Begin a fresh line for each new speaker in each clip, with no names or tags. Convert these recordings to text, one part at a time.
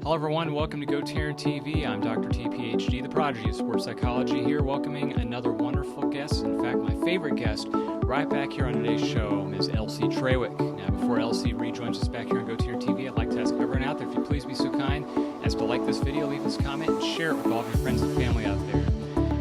Hello everyone, welcome to GoTarryn TV. I'm Dr. T, PhD, the prodigy of sports psychology here, welcoming another wonderful guest. In fact, my favorite guest right back here on today's show, Ms. Elsie Trawick. Now, before Elsie rejoins us back here on GoTarryn TV, I'd like to ask everyone out there, if you please be so kind as to like this video, leave us a comment, and share it with all of your friends and family out there.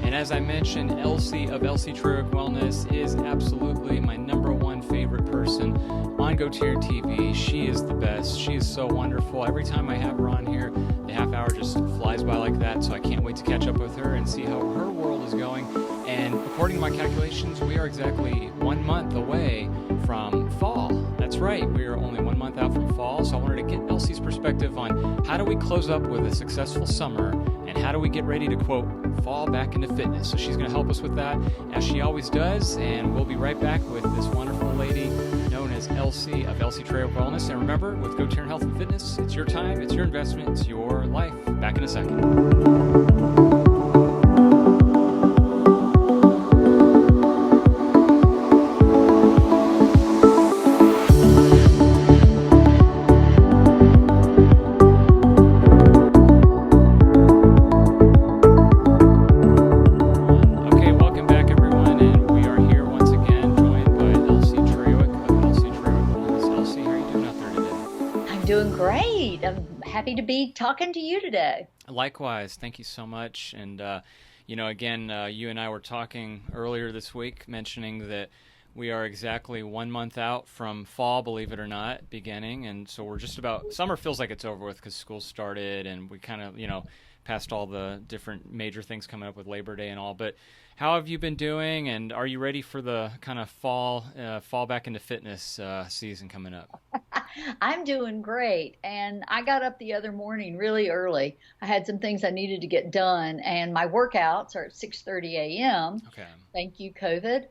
And as I mentioned, Elsie of Elsie Trawick Wellness is absolutely my number one favorite person on GoTarryn TV. She is the best. She is so wonderful. Every time I have her on here, the half hour just flies by like that, so I can't wait to catch up with her and see how her world is going. And according to my calculations, we are exactly 1 month away from fall. That's right, we are only 1 month out from fall, so I wanted to get Elsie's perspective on how do we close up with a successful summer, and how do we get ready to, quote, fall back into fitness. So she's going to help us with that, as she always does, and we'll be right back with this wonderful lady known as Elsie of Elsie Trawick Wellness. And remember, with GoTarryn Health and Fitness, it's your time, it's your investment, it's your life. Back in a second.
Happy to be talking to you today.
Likewise. Thank you so much. And, again, you and I were talking earlier this week, mentioning that we are exactly 1 month out from fall, believe it or not, beginning. And so we're just about, summer feels like it's over with because school started and we kind of, past all the different major things coming up with Labor Day and all. But how have you been doing, and are you ready for the kind of fall back into fitness season coming up?
I'm doing great, and I got up the other morning really early. I had some things I needed to get done, and my workouts are at 6:30 a.m.
Okay.
Thank you, COVID.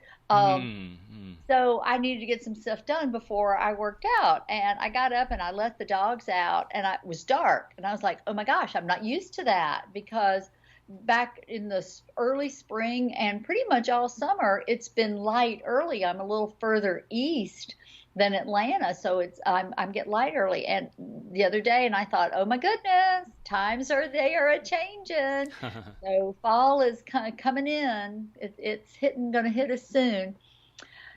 So I needed to get some stuff done before I worked out, and I got up and I let the dogs out, and it was dark, and I was like, oh my gosh, I'm not used to that, because back in the early spring and pretty much all summer, it's been light early. I'm a little further east than Atlanta, so I'm getting light early. And the other day, and I thought, oh my goodness, they are a changing. So fall is kind of coming in. It's going to hit us soon.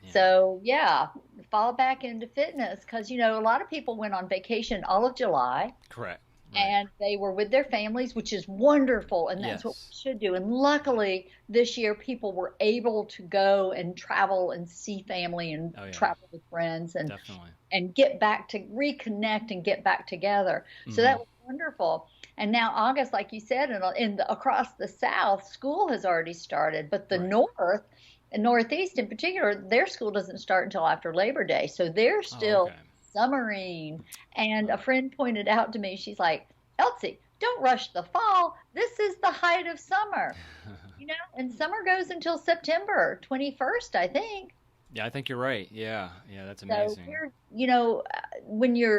Yeah. So yeah, fall back into fitness, because a lot of people went on vacation all of July.
Correct.
Right. And they were with their families, which is wonderful, and that's what we should do. And luckily, this year, people were able to go and travel and see family and travel with friends and get back to reconnect and get back together. Mm-hmm. So that was wonderful. And now August, like you said, across the South, school has already started, but the North and Northeast in particular, their school doesn't start until after Labor Day, so they're still summering. And a friend pointed out to me, she's like, Elsie, don't rush the fall. This is the height of summer. And summer goes until September 21st, I think.
Yeah, I think you're right. Yeah, that's amazing.
So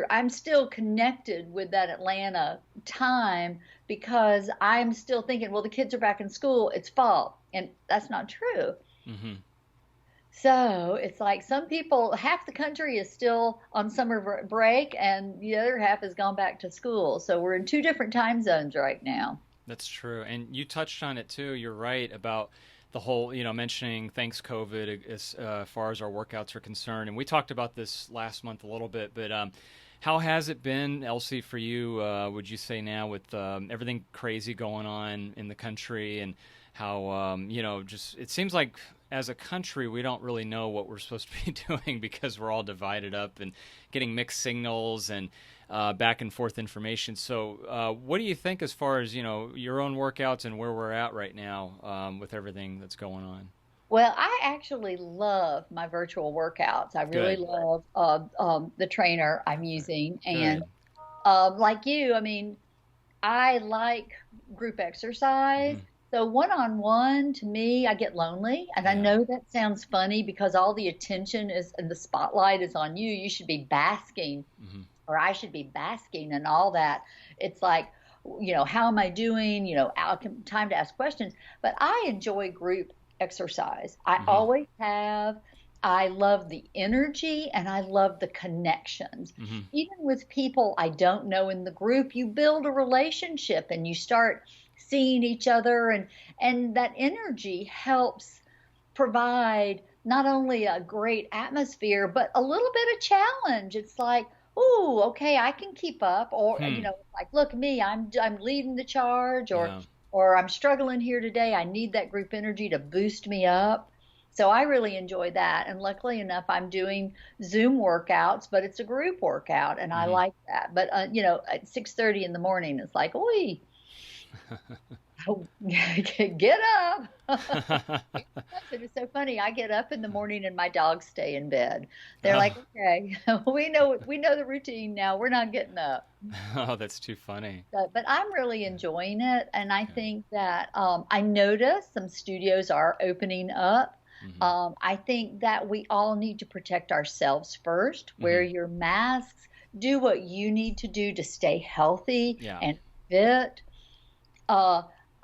I'm still connected with that Atlanta time, because I'm still thinking, well, the kids are back in school, it's fall. And that's not true. Mm-hmm. So it's like some people, half the country is still on summer break and the other half has gone back to school. So we're in two different time zones right now.
That's true. And you touched on it too. You're right about the whole, mentioning thanks COVID as far as our workouts are concerned. And we talked about this last month a little bit, but how has it been, Elsie, for you, would you say now, with everything crazy going on in the country, and how, just it seems like as a country, we don't really know what we're supposed to be doing, because we're all divided up and getting mixed signals and back and forth information. So what do you think as far as, your own workouts and where we're at right now with everything that's going on?
Well, I actually love my virtual workouts. I really love the trainer I'm using. And like you, I like group exercise. Mm-hmm. So one-on-one, to me, I get lonely. And I know that sounds funny, because all the attention and the spotlight is on you. You should be basking, or I should be basking and all that. It's like, how am I doing? Time to ask questions. But I enjoy group exercise. I always have. I love the energy and I love the connections.
Mm-hmm.
Even with people I don't know in the group, you build a relationship and you start seeing each other, and that energy helps provide not only a great atmosphere, but a little bit of challenge. It's like, oh, okay, I can keep up. Or, like, look at me, I'm leading the charge, or I'm struggling here today. I need that group energy to boost me up. So I really enjoy that. And luckily enough, I'm doing Zoom workouts, but it's a group workout and I like that. But, at 6:30 in the morning, it's like, oi, get up. It's so funny. I get up in the morning and my dogs stay in bed. They're like, okay, we know the routine now. We're not getting up.
Oh, that's too funny.
But I'm really enjoying it. And I think that I notice some studios are opening up. I think that we all need to protect ourselves first. Wear your masks. Do what you need to do to stay healthy and fit.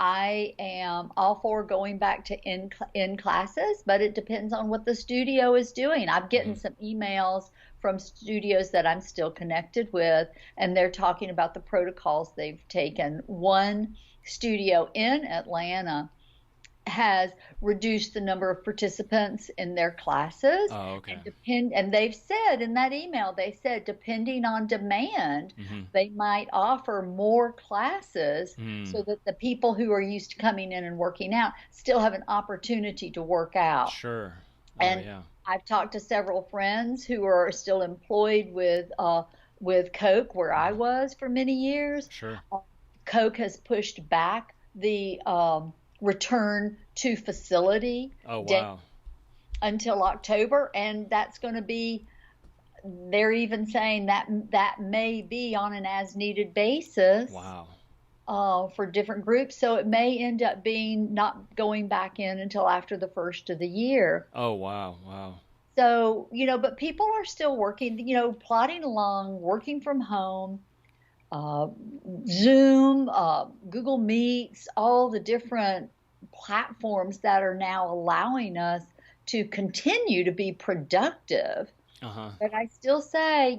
I am all for going back to in classes, but it depends on what the studio is doing. I've gotten some emails from studios that I'm still connected with, and they're talking about the protocols they've taken. One studio in Atlanta has reduced the number of participants in their classes.
Oh, okay.
And they've said in that email, depending on demand, they might offer more classes so that the people who are used to coming in and working out still have an opportunity to work out.
Sure.
I've talked to several friends who are still employed with Coke, where I was for many years.
Sure.
Coke has pushed back the return to facility until October, and that's going to be, they're even saying that may be on an as needed basis for different groups, so it may end up being not going back in until after the first of the year. So but people are still working, plodding along, working from home. Zoom, Google Meets, all the different platforms that are now allowing us to continue to be productive. But I still say,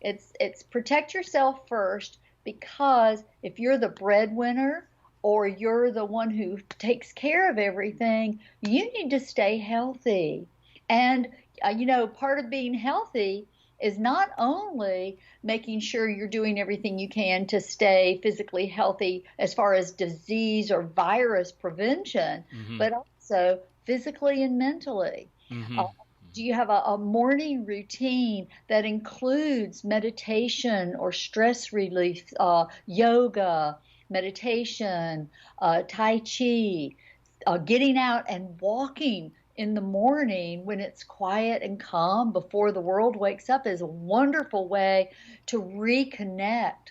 it's protect yourself first, because if you're the breadwinner or you're the one who takes care of everything, you need to stay healthy. And, part of being healthy is not only making sure you're doing everything you can to stay physically healthy as far as disease or virus prevention, but also physically and mentally. Do you have a morning routine that includes meditation or stress relief, yoga, meditation, Tai Chi, getting out and walking in the morning when it's quiet and calm before the world wakes up is a wonderful way to reconnect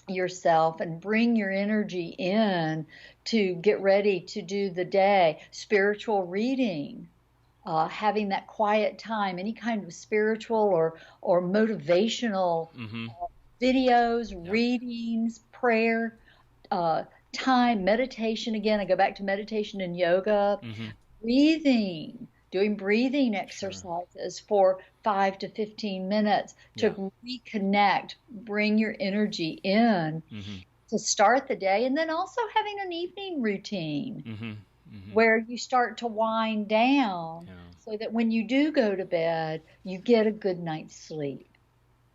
yourself and bring your energy in to get ready to do the day. Spiritual reading, having that quiet time, any kind of spiritual or motivational videos, readings, prayer, time, meditation. Again, I go back to meditation and yoga. Doing breathing exercises for 5 to 15 minutes to reconnect, bring your energy in to start the day. And then also having an evening routine where you start to wind down so that when you do go to bed, you get a good night's sleep.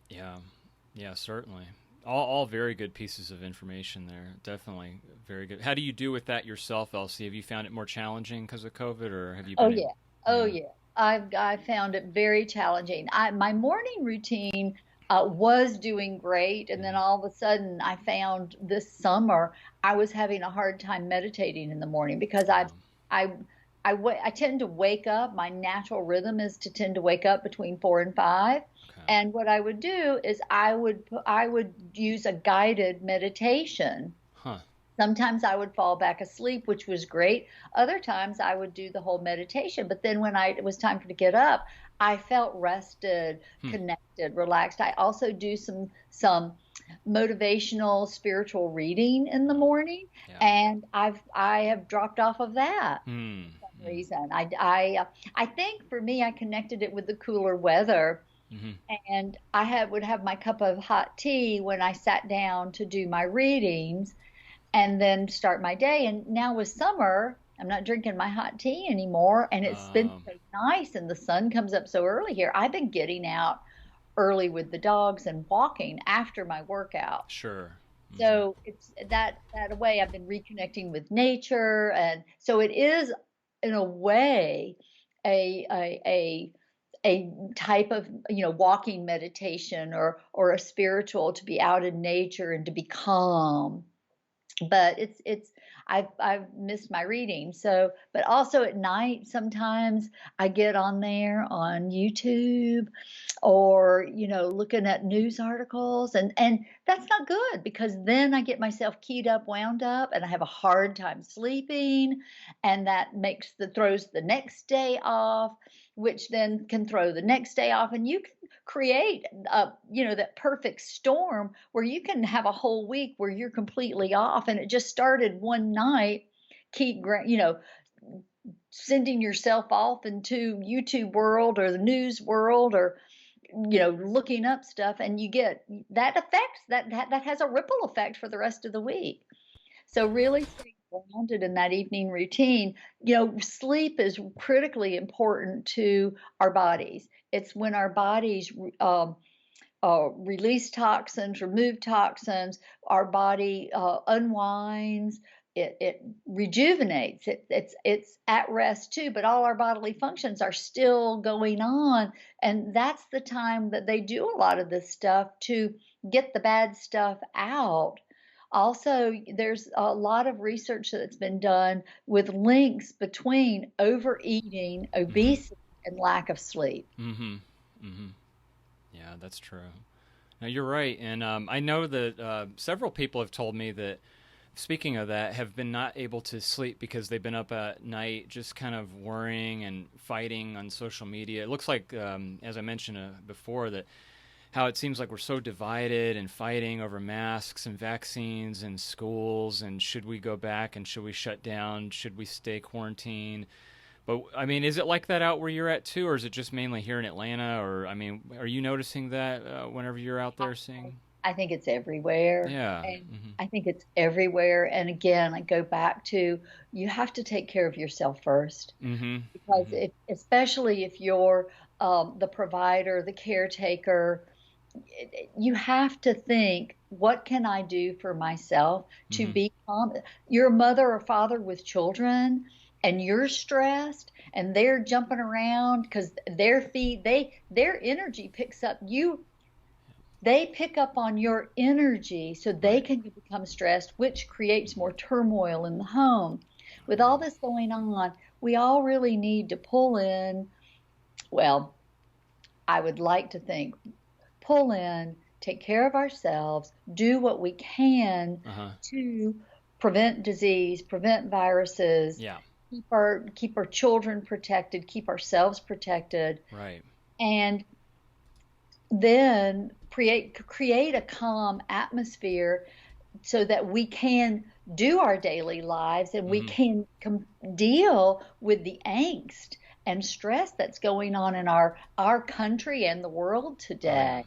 Yeah, certainly. All very good pieces of information there. Definitely very good. How do you do with that yourself, Elsie? Have you found it more challenging because of COVID, or have you been?
Oh yeah. I found it very challenging. My morning routine was doing great, and then all of a sudden I found this summer I was having a hard time meditating in the morning because I tend to wake up. My natural rhythm is to tend to wake up between 4 and 5. And what I would do is I would use a guided meditation. Sometimes I would fall back asleep, which was great. Other times I would do the whole meditation. But then when it was time to get up, I felt rested, connected, relaxed. I also do some motivational spiritual reading in the morning, and I have dropped off of that. reason. I think for me, I connected it with the cooler weather. And would have my cup of hot tea when I sat down to do my readings and then start my day. And now with summer, I'm not drinking my hot tea anymore. And it's been so nice. And the sun comes up so early here. I've been getting out early with the dogs and walking after my workout.
Sure.
So it's that way I've been reconnecting with nature. And so it is, in a way, a type of, walking meditation or a spiritual, to be out in nature and to be calm. But I've missed my reading. So, but also at night, sometimes I get on there on YouTube or, looking at news articles, and that's not good, because then I get myself keyed up, wound up, and I have a hard time sleeping, and that throws the next day off, which then can throw the next day off. And you can create, that perfect storm where you can have a whole week where you're completely off. And it just started one night, sending yourself off into YouTube world or the news world, or, looking up stuff, and you get that effect that has a ripple effect for the rest of the week. So really staying grounded in that evening routine. Sleep is critically important to our bodies. It's when our bodies release toxins, remove toxins, our body unwinds, it rejuvenates. It's at rest too, but all our bodily functions are still going on, and that's the time that they do a lot of this stuff to get the bad stuff out. Also, there's a lot of research that's been done with links between overeating, obesity, and lack of sleep.
Yeah, that's true. Now, you're right. And I know that several people have told me that, speaking of that, have been not able to sleep because they've been up at night just kind of worrying and fighting on social media. It looks like, as I mentioned before, that how it seems like we're so divided and fighting over masks and vaccines and schools, and should we go back and should we shut down? Should we stay quarantined? But, I mean, is it like that out where you're at too, or is it just mainly here in Atlanta? Or, I mean, are you noticing that whenever you're out there seeing?
I think it's everywhere.
Yeah.
And I think it's everywhere. And again, I go back to, you have to take care of yourself first. Because especially if you're the provider, the caretaker, you have to think, what can I do for myself to be calm? You're a mother or father with children, and you're stressed, and they're jumping around because their energy picks up they pick up on your energy, so they can become stressed, which creates more turmoil in the home. With all this going on, we all really need to pull in. Well, I would like to think, pull in, take care of ourselves, do what we can to prevent disease, prevent viruses, keep our children protected, keep ourselves protected, and then create a calm atmosphere so that we can do our daily lives, and we can deal with the angst and stress that's going on in our country and the world today.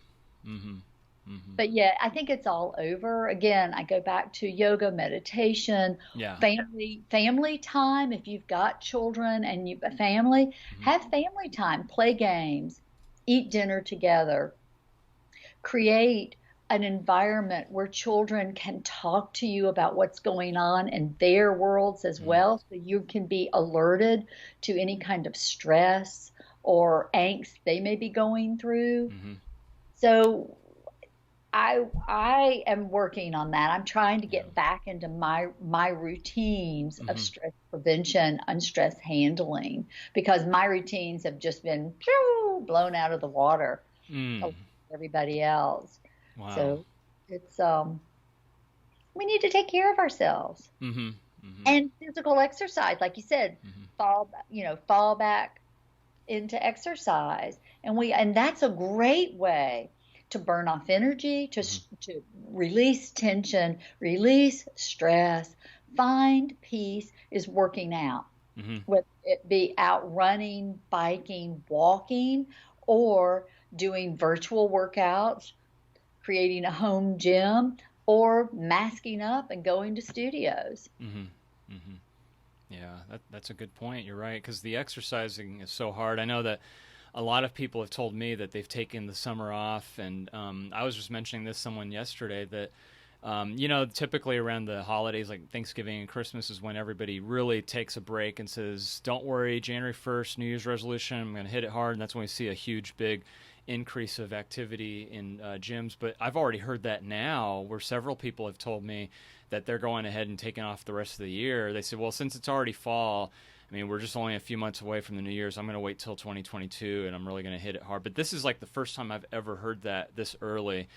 But yeah, I think it's all over. Again, I go back to yoga, meditation, family time. If you've got children and you've a family, have family time, play games, eat dinner together, create an environment where children can talk to you about what's going on in their worlds as well, so you can be alerted to any kind of stress or angst they may be going through. So I am working on that. I'm trying to get back into my routines of stress prevention and stress handling, because my routines have just been blown out of the water of everybody else.
Wow.
So it's we need to take care of ourselves. And physical exercise, like you said, fall back into exercise, and that's a great way to burn off energy, to release tension, release stress, find peace, is working out. whether it be out running, biking, walking, or doing virtual workouts, creating a home gym, or masking up and going to studios.
Yeah, that's a good point. You're right, because the exercising is so hard. I know that a lot of people have told me that they've taken the summer off, and I was just mentioning this to someone yesterday that typically around the holidays like Thanksgiving and Christmas is when everybody really takes a break and says, don't worry, January 1st, New Year's resolution, I'm going to hit it hard. And that's when we see a huge, big increase of activity in gyms. But I've already heard that now, where several people have told me that they're going ahead and taking off the rest of the year. They said, well, since it's already fall, I mean, we're just only a few months away from the New Year's. I'm going to wait till 2022, and I'm really going to hit it hard. But this is like the first time I've ever heard that this early.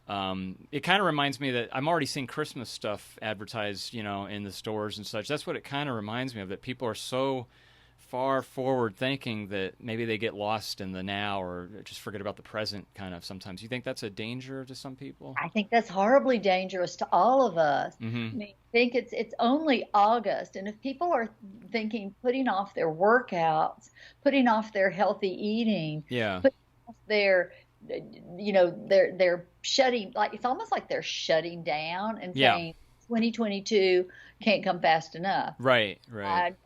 It kind of reminds me that I'm already seeing Christmas stuff advertised, in the stores and such. That's what it kind of reminds me of, that people are so far forward thinking that maybe they get lost in the now or just forget about the present kind of sometimes. You think that's a danger to some people?
I think that's horribly dangerous to all of us. I mean, I think it's only August, and if people are thinking putting off their workouts, putting off their healthy eating, putting off their they're shutting, like it's almost like they're shutting down and saying 2022 can't come fast enough.
Right.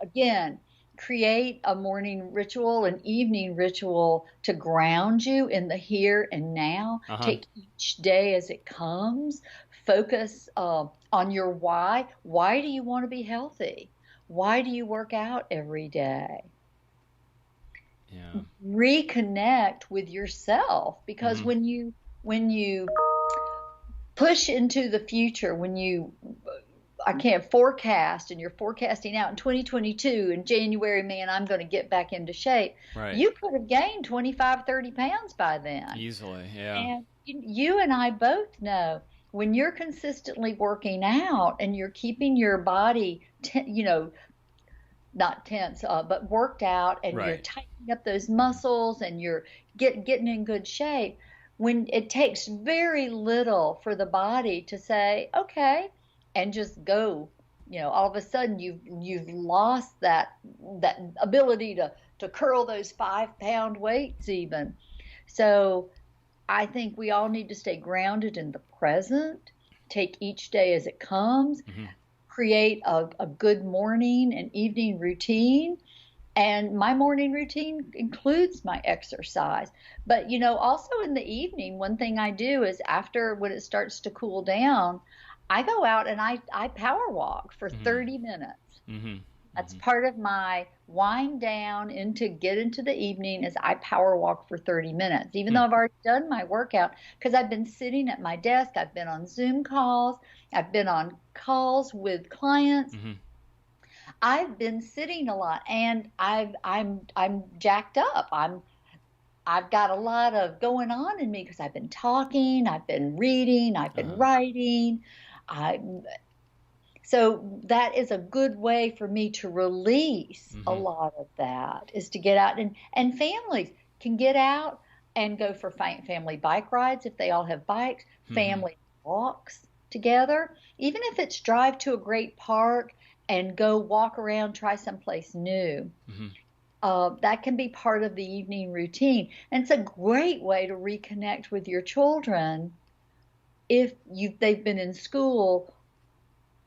Again, create a morning ritual, an evening ritual to ground you in the here and now. Take each day as it comes. Focus on your why. Why do you want to be healthy? Why do you work out every day? Reconnect with yourself, because when you push into the future, I can't forecast, and you're forecasting out in 2022 in January, man, I'm going to get back into shape. Right. You could have gained 25, 30 pounds by then.
Easily, yeah.
And you and I both know when you're consistently working out and you're keeping your body, not tense, but worked out, and you're tightening up those muscles and you're getting in good shape, when it takes very little for the body to say, okay, and just go, all of a sudden you've lost that ability to curl those 5-pound weights even. So I think we all need to stay grounded in the present, take each day as it comes, create a good morning and evening routine. And my morning routine includes my exercise. But, also in the evening, one thing I do is when it starts to cool down, I go out and I power walk for 30 minutes. That's part of my wind down get into the evening, is I power walk for 30 minutes, even though I've already done my workout, because I've been sitting at my desk. I've been on Zoom calls. I've been on calls with clients. I've been sitting a lot, and I'm jacked up. I've got a lot of going on in me because I've been talking, I've been reading, I've been writing. So that is a good way for me to release a lot of that, is to get out, and families can get out and go for family bike rides if they all have bikes, family walks together, even if it's drive to a great park and go walk around, try someplace new. That can be part of the evening routine. And it's a great way to reconnect with your children if they've been in school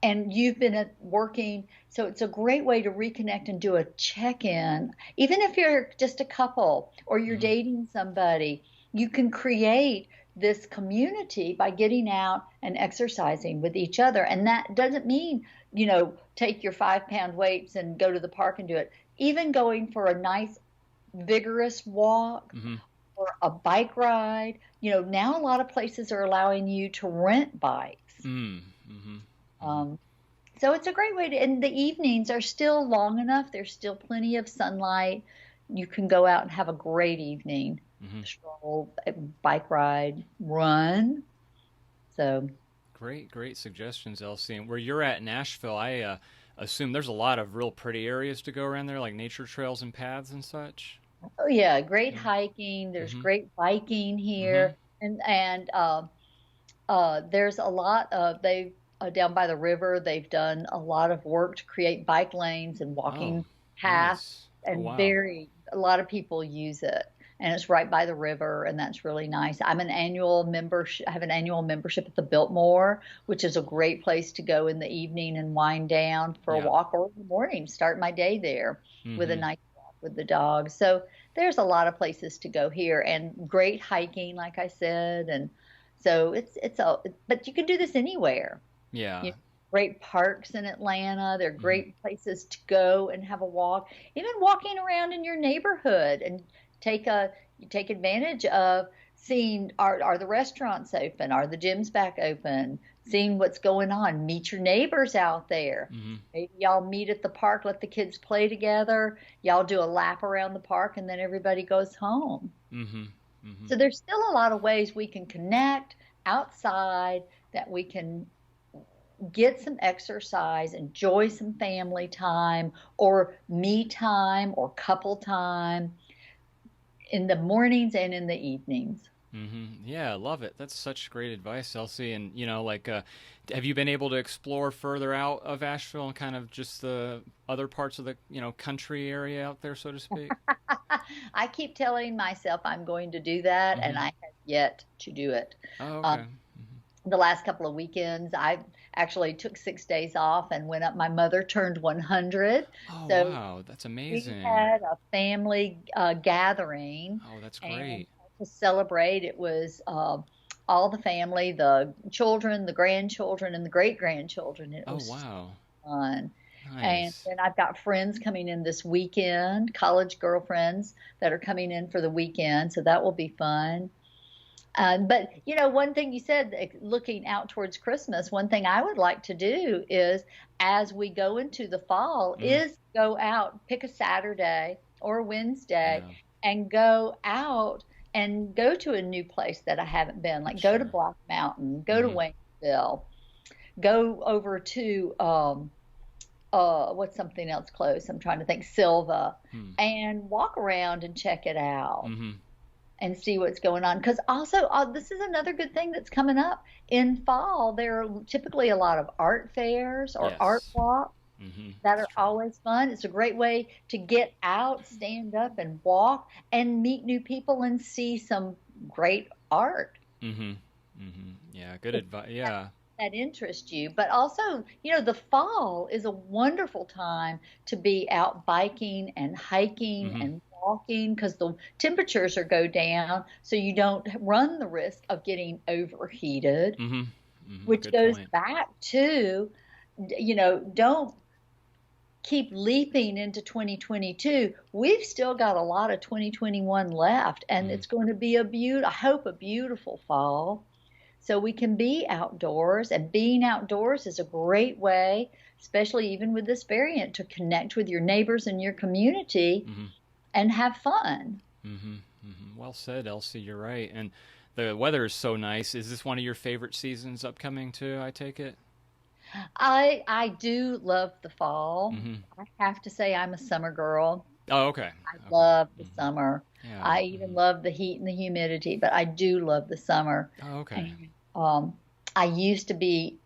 and you've been working. So it's a great way to reconnect and do a check-in. Even if you're just a couple or you're dating somebody, you can create this community by getting out and exercising with each other. And that doesn't mean, take your 5-pound weights and go to the park and do it. Even going for a nice, vigorous walk or a bike ride. Now a lot of places are allowing you to rent bikes. So it's a great way to, and the evenings are still long enough. There's still plenty of sunlight. You can go out and have a great evening. Stroll, bike ride, run. So
great suggestions, Elsie. And where you're at, Nashville, I assume there's a lot of real pretty areas to go around there, like nature trails and paths and such.
Oh yeah, great hiking. There's great biking here, and there's a lot of down by the river. They've done a lot of work to create bike lanes and walking path,
Nice. Oh,
and
wow.
a lot of people use it. And it's right by the river, and that's really nice. I have an annual membership at the Biltmore, which is a great place to go in the evening and wind down for a
Yeah.
walk, or in the morning, start my day there with a
Mm-hmm.
nice walk with the dog. So there's a lot of places to go here, and great hiking, like I said. And so but you can do this anywhere.
Yeah.
You know, great parks in Atlanta. They're
Mm-hmm.
great places to go and have a walk. Even walking around in your neighborhood and take a you take advantage of seeing, are the restaurants open? Are the gyms back open? Seeing what's going on. Meet your neighbors out there.
Mm-hmm.
Maybe y'all meet at the park, let the kids play together. Y'all do a lap around the park, and then everybody goes home.
Mm-hmm. Mm-hmm.
So there's still a lot of ways we can connect outside, that we can get some exercise, enjoy some family time or me time or couple time in the mornings and in the evenings.
Mm-hmm. Yeah, I love it. That's such great advice, Elsie. And have you been able to explore further out of Asheville and kind of just the other parts of the country area out there, so to speak?
I keep telling myself I'm going to do that,
Mm-hmm.
and I have yet to do it.
Oh,
Um,
okay.
the last couple of weekends, I actually took 6 days off and went up. My mother turned 100.
Oh,
So
wow, that's
we
amazing.
had a family gathering,
Oh, that's
and
great.
to celebrate, it was all the family, the children, the grandchildren, and the great grandchildren. It
Oh,
was so
wow.
fun. And
Nice.
then I've got friends coming in this weekend, college girlfriends that are coming in for the weekend, so that will be fun. But one thing you said, looking out towards Christmas, one thing I would like to do is, as we go into the fall,
Mm-hmm.
is go out, pick a Saturday or a Wednesday,
Yeah,
and go out and go to a new place that I haven't been, like go to
sure.
Black Mountain, go to
Mm-hmm.
Waynesville, go over to what's something else close? I'm trying to think, Silva,
Hmm.
and walk around and check it out
Mm-hmm.
and see what's going on. Because also, this is another good thing that's coming up in fall. There are typically a lot of art fairs or art
Yes.
walks
Mm-hmm.
that
That's
are
true.
always fun. It's a great way to get out, stand up, and walk and meet new people and see some great art
Mm-hmm. Mm-hmm. Yeah, good advice. Yeah.
that interests you. But also, the fall is a wonderful time to be out biking and hiking
Mm-hmm.
and walking, because the temperatures are go down, so you don't run the risk of getting overheated,
Mm-hmm. Mm-hmm.
which
Good
goes
point.
back to, don't keep leaping into 2022. We've still got a lot of 2021 left, and
Mm-hmm.
it's going to be I hope, a beautiful fall. So we can be outdoors, and being outdoors is a great way, especially even with this variant, to connect with your neighbors and your community
Mm-hmm.
and have fun.
Mm-hmm. Mm-hmm. Well said, Elsie. You're right. And the weather is so nice. Is this one of your favorite seasons upcoming too, I take it?
I do love the fall.
Mm-hmm.
I have to say I'm a summer girl.
Oh, okay.
I
Okay.
love the
Mm-hmm.
summer.
Yeah.
I even
Mm-hmm.
love the heat and the humidity, but I do love the summer.
Oh, okay.
And I used to be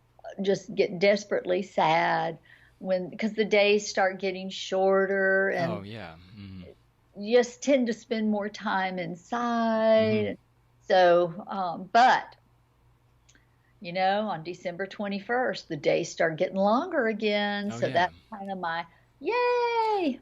just get desperately sad because the days start getting shorter,
Oh,
and
yeah. Mm-hmm.
you just tend to spend more time
Mm-hmm.
inside. So, but on December 21st, the days start getting longer again.
Oh,
So
yeah.
that's kind of my yay.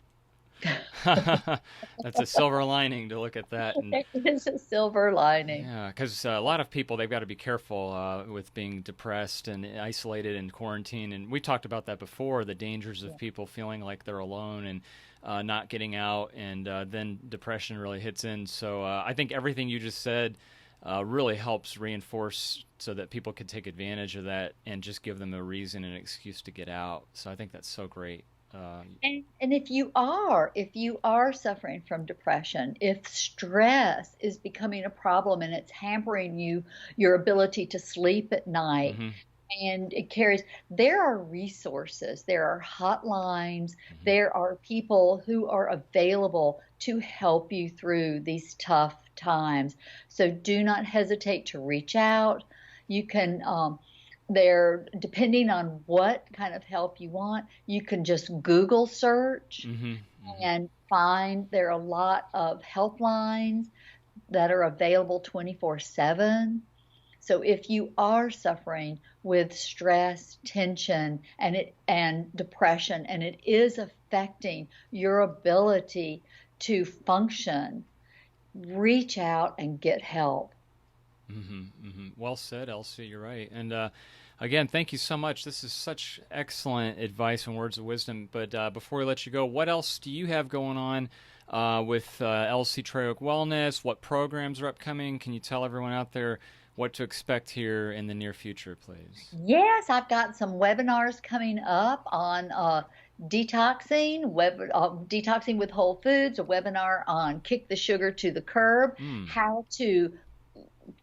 That's a silver lining to look at that. And
It is a silver lining.
yeah, because a lot of people, they've got to be careful with being depressed and isolated and quarantined. And we talked about that before, the dangers of people feeling like they're alone and not getting out. And then depression really hits in. So I think everything you just said really helps reinforce so that people can take advantage of that and just give them a reason and excuse to get out. So I think that's so great.
And if you are suffering from depression, if stress is becoming a problem and it's hampering your ability to sleep at night,
Mm-hmm.
and there are resources, there are hotlines,
Mm-hmm.
there are people who are available to help you through these tough times. So do not hesitate to reach out. You can there, depending on what kind of help you want, you can just Google search.
Mm-hmm.
and find there are a lot of helplines that are available 24/7. So if you are suffering with stress, tension, and depression, and it is affecting your ability to function, reach out and get help.
Well said, Elsie. You're right. And again, thank you so much. This is such excellent advice and words of wisdom. But before we let you go, what else do you have going on with Elsie Trawick Wellness? What programs are upcoming? Can you tell everyone out there what to expect here in the near future, please?
Yes, I've got some webinars coming up on detoxing, detoxing with whole foods, a webinar on kick the sugar to the curb, how to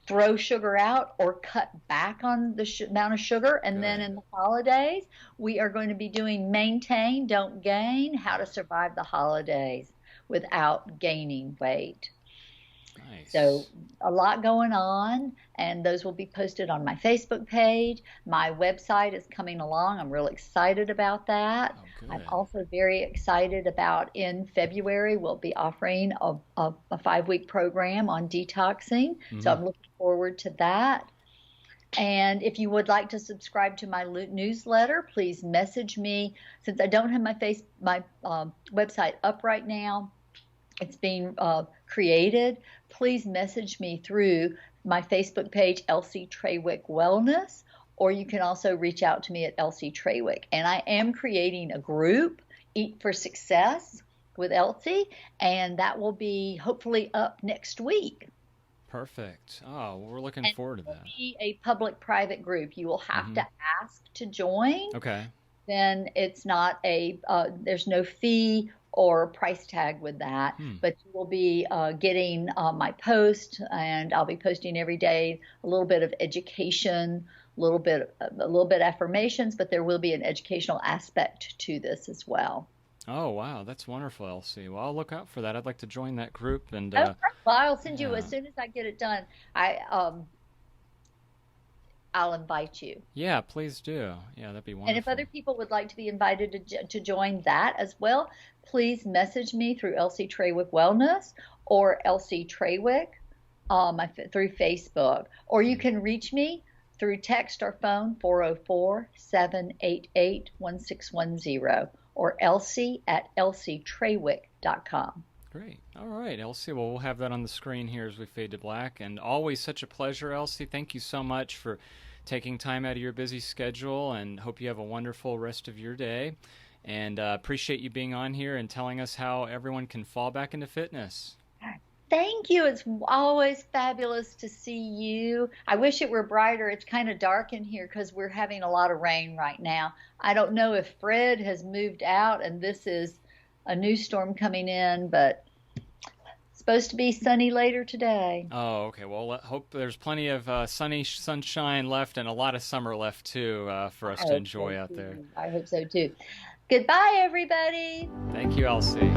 throw sugar out or cut back on the amount of sugar. And then in the holidays, we are going to be doing maintain, don't gain, how to survive the holidays without gaining weight.
Nice.
So a lot going on, and those will be posted on my Facebook page. My website is coming along. I'm real excited about that. I'm also very excited about in February, we'll be offering a 5-week program on detoxing. So I'm looking forward to that. And if you would like to subscribe to my newsletter, please message me. Since I don't have my website up right now, it's being created. Please message me through my Facebook page, Elsie Trawick Wellness, or you can also reach out to me at Elsie Trawick. And I am creating a group, Eat for Success with Elsie, and that will be hopefully up next week.
Perfect. Oh, well, we're looking forward to that.
It will be a public-private group. You will have to ask to join.
Okay.
Then it's not there's no fee or price tag with that, but you will be getting my post, and I'll be posting every day a little bit of education, a little bit affirmations, but there will be an educational aspect to this as well.
Oh, wow. That's wonderful, Elsie. Well, I'll look out for that. I'd like to join that group. And
well, I'll send you as soon as I get it done. I'll invite you.
Yeah, please do. Yeah, that'd be wonderful.
And if other people would like to be invited to join that as well, please message me through Elsie Trawick Wellness or Elsie Trawick through Facebook. Or you can reach me through text or phone, 404-788-1610, or Elsie at elsietrawick.com.
Great. All right, Elsie. Well, we'll have that on the screen here as we fade to black. And always such a pleasure, Elsie. Thank you so much for taking time out of your busy schedule, and hope you have a wonderful rest of your day. And appreciate you being on here and telling us how everyone can fall back into fitness.
Thank you. It's always fabulous to see you. I wish it were brighter. It's kind of dark in here because we're having a lot of rain right now. I don't know if Fred has moved out and this is a new storm coming in, but it's supposed to be sunny later today.
Oh, okay. Well, hope there's plenty of sunshine left and a lot of summer left, too, for us to enjoy out there.
I hope so, too. Goodbye, everybody.
Thank you, Elsie.